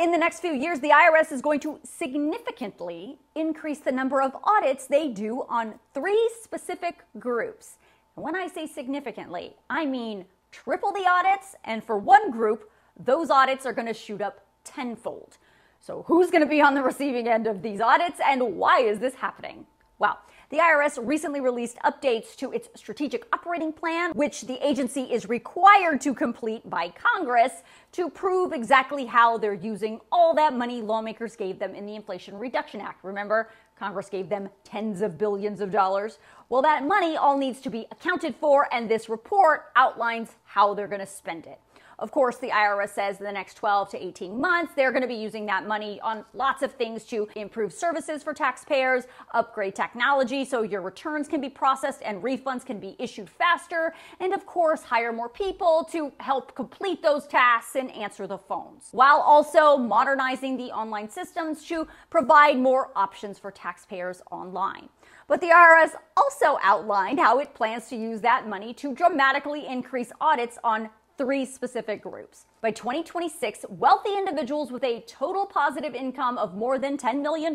In the next few years, the IRS is going to significantly increase the number of audits they do on 3 specific groups. And when I say significantly, I mean triple the audits, and for one group, those audits are going to shoot up tenfold. So who's going to be on the receiving end of these audits, and why is this happening? Well, the IRS recently released updates to its strategic operating plan, which the agency is required to complete by Congress to prove exactly how they're using all that money lawmakers gave them in the Inflation Reduction Act. Remember, Congress gave them tens of billions of dollars. Well, that money all needs to be accounted for, and this report outlines how they're going to spend it. Of course, the IRS says in the next 12 to 18 months, they're going to be using that money on lots of things to improve services for taxpayers, upgrade technology so your returns can be processed and refunds can be issued faster, and of course, hire more people to help complete those tasks and answer the phones, while also modernizing the online systems to provide more options for taxpayers online. But the IRS also outlined how it plans to use that money to dramatically increase audits on 3 specific groups. By 2026, wealthy individuals with a total positive income of more than $10 million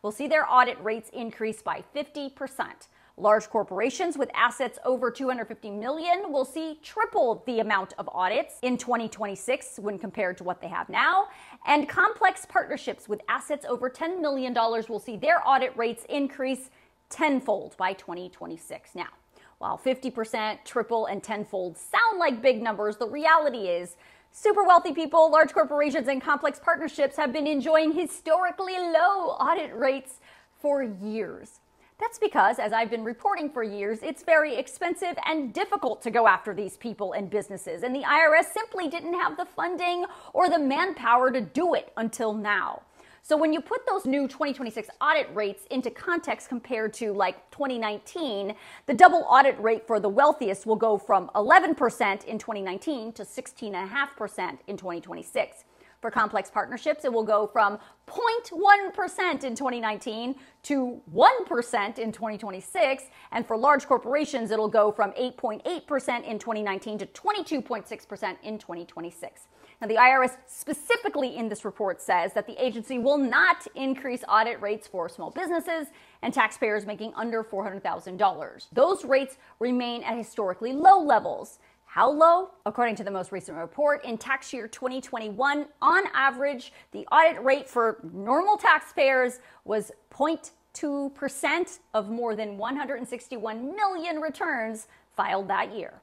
will see their audit rates increase by 50%. Large corporations with assets over $250 million will see triple the amount of audits in 2026 when compared to what they have now. And complex partnerships with assets over $10 million will see their audit rates increase tenfold by 2026. Now, while 50%, triple, and tenfold sound like big numbers, the reality is super wealthy people, large corporations, and complex partnerships have been enjoying historically low audit rates for years. That's because, as I've been reporting for years, it's very expensive and difficult to go after these people and businesses, and the IRS simply didn't have the funding or the manpower to do it until now. So when you put those new 2026 audit rates into context compared to like 2019, the double audit rate for the wealthiest will go from 11% in 2019 to 16.5% in 2026. For complex partnerships, it will go from 0.1% in 2019 to 1% in 2026. And for large corporations, it'll go from 8.8% in 2019 to 22.6% in 2026. Now, the IRS specifically in this report says that the agency will not increase audit rates for small businesses and taxpayers making under $400,000. Those rates remain at historically low levels. How low? According to the most recent report, in tax year 2021, on average, the audit rate for normal taxpayers was 0.2% of more than 161 million returns filed that year.